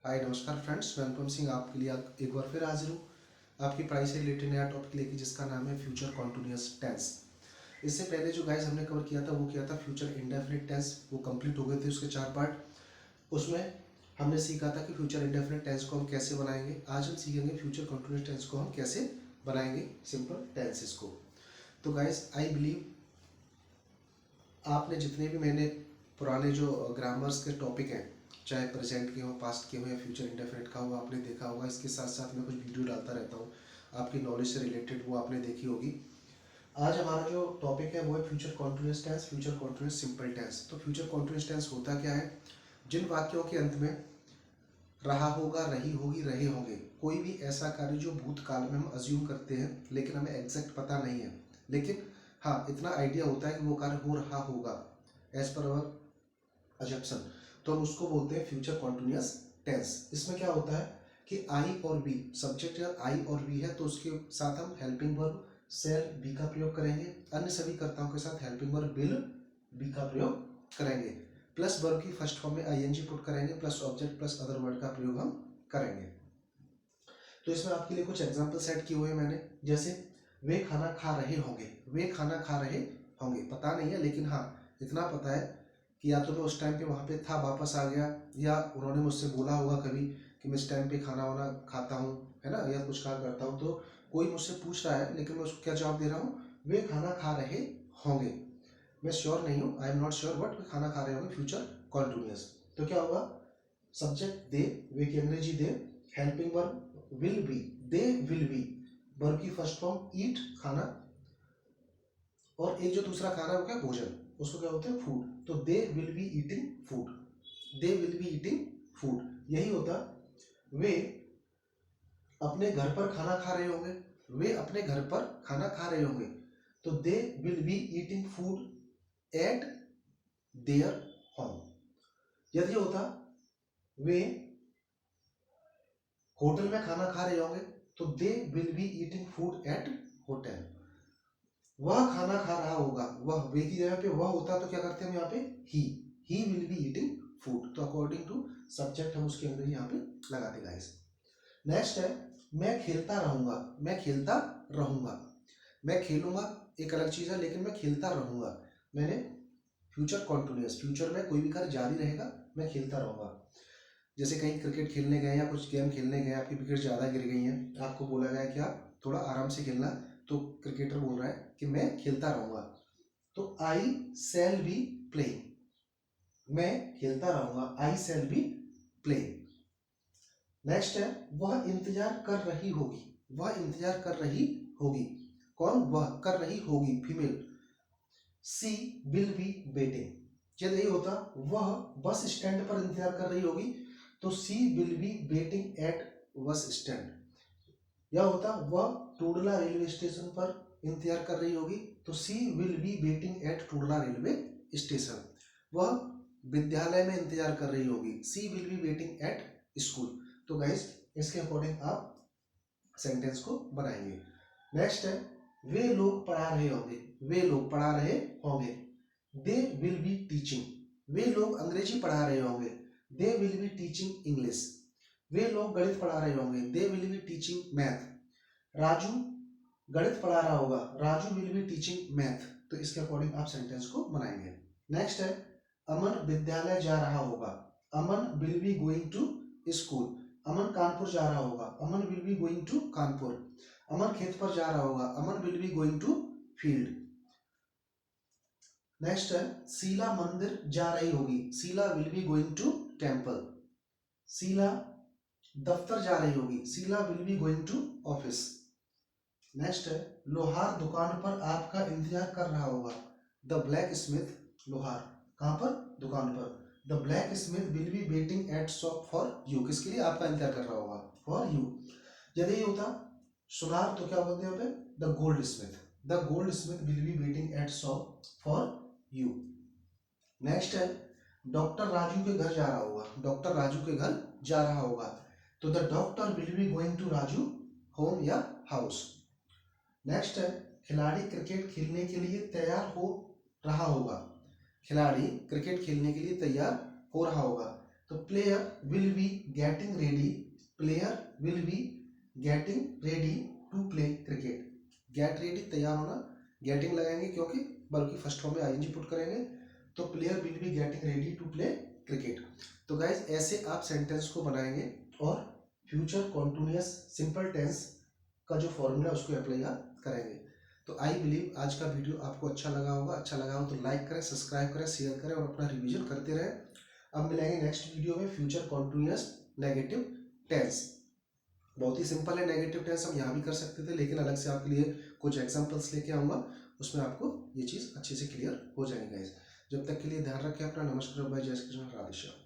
हाय नमस्कार फ्रेंड्स, मैं अनुपम सिंह आपके लिए एक बार फिर हाजिर हूँ आपकी पढ़ाई से रिलेटेड नया टॉपिक लेके, जिसका नाम है फ्यूचर कॉन्टिन्यूअस टेंस। इससे पहले जो गाइस हमने कवर किया था वो किया था फ्यूचर इंडेफिनिट टेंस, वो कंप्लीट हो गए थे उसके 4 पार्ट। उसमें हमने सीखा था कि फ्यूचर इंडेफिनिट टेंस को हम कैसे बनाएंगे। आज हम सीखेंगे फ्यूचर कॉन्टिन्यूअस टेंस को हम कैसे बनाएंगे सिंपल टेंसेस को। तो गाइस आई बिलीव आपने जितने भी मैंने पुराने जो ग्रामर्स के टॉपिक हैं, चाहे प्रेजेंट के हो, पास्ट के हो या फ्यूचर इंडेफिनिट का हो, आपने देखा होगा। इसके साथ साथ मैं कुछ वीडियो डालता रहता हूँ आपकी नॉलेज से रिलेटेड, वो आपने देखी होगी। आज हमारा जो टॉपिक है वो है future continuous tense, future continuous simple tense. तो फ्यूचर कॉन्टिन्यूअस टेंस होता क्या है? जिन वाक्यों के अंत में रहा होगा, रही होगी, रहे होंगे, कोई भी ऐसा कार्य जो भूतकाल में हम अज्यूम करते हैं लेकिन हमें एग्जैक्ट पता नहीं है, लेकिन हाँ इतना आइडिया होता है कि वो कार्य हो रहा होगा एज पर अवर अजम्पशन, तो हम उसको बोलते हैं फ्यूचर कॉन्टिन्यूअस टेंस। इसमें क्या होता है कि आई और बी, सब्जेक्ट अगर आई और बी है तो उसके साथ हम हेल्पिंग वर्ब सेल बी का प्रयोग करेंगे। अन्य सभी कर्ताओं के साथ हेल्पिंग वर्ब विल बी का प्रयोग करेंगे। प्लस वर्ब की फर्स्ट फॉर्म में आईएनजी पुट करेंगे, plus object plus other word का प्रयोग हम करेंगे। तो इसमें आपके लिए कुछ एग्जांपल सेट किए हुए हैं मैंने, जैसे वे खाना खा रहे होंगे। वे खाना खा रहे होंगे पता नहीं है, लेकिन हाँ इतना पता है कि या तो मैं उस टाइम पे वहाँ पे था, वापस आ गया, या उन्होंने मुझसे बोला होगा कभी कि मैं इस टाइम पे खाना वाना खाता हूँ, है ना, या कुछ काम करता हूँ। तो कोई मुझसे पूछ रहा है लेकिन मैं उसको क्या जवाब दे रहा हूँ? वे खाना खा रहे होंगे। मैं श्योर नहीं हूँ, I am not sure, but वे खाना खा रहे होंगे, फ्यूचर कॉन्टिन्यूअस। तो क्या होगा? सब्जेक्ट दे, वे की अंग्रेजी they, helping verb will be, they will be, verb की फर्स्ट फॉर्म ईट खाना, और एक जो दूसरा खाना है वो क्या? भोजन, उसको क्या बोलते हैं? फूड। तो दे will be eating food, they will be eating food. यही होता वे अपने घर पर खाना खा रहे होंगे, वे अपने घर पर खाना खा रहे होंगे। तो दे will be eating food at their home. यदि होता वे होटल में खाना खा रहे होंगे, तो दे will be eating food at hotel. वह खाना खा रहा होगा, वह वे की जगह पे वह होता तो क्या करते हैं हम यहाँ पे? He will be eating food. तो अकॉर्डिंग टू सब्जेक्ट हम उसके अंदर यहाँ पे लगाते गाइस। नेक्स्ट है मैं खेलता रहूंगा। मैं खेलता रहूंगा, मैं खेलूंगा एक अलग चीज है, लेकिन मैं खेलता रहूंगा। मैंने फ्यूचर कॉन्टिन्यूअस, फ्यूचर में कोई भी कार्य जारी रहेगा, मैं खेलता रहूंगा। जैसे कहीं क्रिकेट खेलने गए या कुछ गेम खेलने गए, आपकी विकेट ज़्यादा गिर गई हैं, आपको बोला गया है कि आप थोड़ा आराम से खेलना, तो क्रिकेटर बोल रहा है कि मैं खेलता रहूंगा। तो आई शैल बी प्लेइंग, मैं खेलता रहूंगा, आई शैल बी प्लेइंग। नेक्स्ट है वह इंतजार कर रही होगी। वह इंतजार कर रही होगी, कौन? वह कर रही होगी, female. She will be waiting. यदि यही होता वह बस स्टैंड पर इंतजार कर रही होगी, तो she will be waiting at bus stand. या होता वह टूडला रेलवे स्टेशन पर इंतजार कर रही होगी, तो she will be waiting at Tundla railway station. वह विद्यालय में इंतजार कर रही होगी, she will be waiting at school. तो गाइस इसके अकॉर्डिंग आप सेंटेंस को बनाएंगे। नेक्स्ट है वे लोग पढ़ा रहे होंगे। वे लोग पढ़ा रहे होंगे, दे विल बी टीचिंग। वे लोग अंग्रेजी पढ़ा रहे होंगे, they will be teaching English. वे लोग गणित पढ़ा रहे होंगे, they will be teaching math. Raju गणित पढ़ा रहा होगा, Raju will be teaching math. तो इसके अकॉर्डिंग आप सेंटेंस को बनाएंगे। नेक्स्ट है अमन विद्यालय जा रहा होगा, Aman will be going to school. Aman Kanpur जा रहा होगा, Aman will be going to Kanpur. Aman खेत पर जा रहा होगा, Aman will be going to field. Next है शीला मंदिर जा रही होगी, Sheela will be going to temple. Sheela दफ्तर जा रही होगी, Sheela will be going to office. Next है लोहार दुकान पर आपका इंतजार कर रहा होगा, द ब्लैक स्मिथ। लोहार कहां पर? दुकान पर। The black Smith will be waiting eight shop for you. किसके लिए? आपका इंतजार कर रहा होगा, फॉर यू। यदि ये होता सुनार, तो क्या बोलते हैं? The gold Smith, the gold Smith will be waiting eight shop for you. Next है डॉक्टर राजू के घर जा रहा होगा, डॉक्टर राजू के घर जा रहा होगा, तो the doctor will be going to Raju home या हाउस। नेक्स्ट है खिलाड़ी क्रिकेट खेलने के लिए तैयार हो रहा होगा, खिलाड़ी क्रिकेट खेलने के लिए तैयार हो रहा होगा, तो player will be getting ready, player will be getting ready to play cricket. Get ready तैयार होना, गेटिंग लगाएंगे क्योंकि बल्कि फर्स्ट फॉर्म में आईएनजी पुट करेंगे, तो player will be getting ready to play cricket. तो गाइज ऐसे आप सेंटेंस को बनाएंगे और फ्यूचर कॉन्टिन्यूअस सिंपल टेंस का जो फॉर्मूला उसको अप्लाई आप करेंगे। तो आई बिलीव आज का वीडियो आपको अच्छा लगा होगा। अच्छा लगा हो तो लाइक करें, सब्सक्राइब करें, शेयर करें और अपना रिवीजन करते रहें। अब मिलेंगे नेक्स्ट वीडियो में फ्यूचर कॉन्टिन्यूअस नेगेटिव टेंस। बहुत ही सिंपल है नेगेटिव टेंस, हम यहाँ भी कर सकते थे, लेकिन अलग से आपके लिए कुछ एग्जांपल्स लेके आऊँगा, उसमें आपको ये चीज़ अच्छे से क्लियर हो जाएगी गाइस। जब तक के लिए ध्यान रखें अपना। नमस्कार, बाय, जय श्री कृष्ण, राधे श्याम।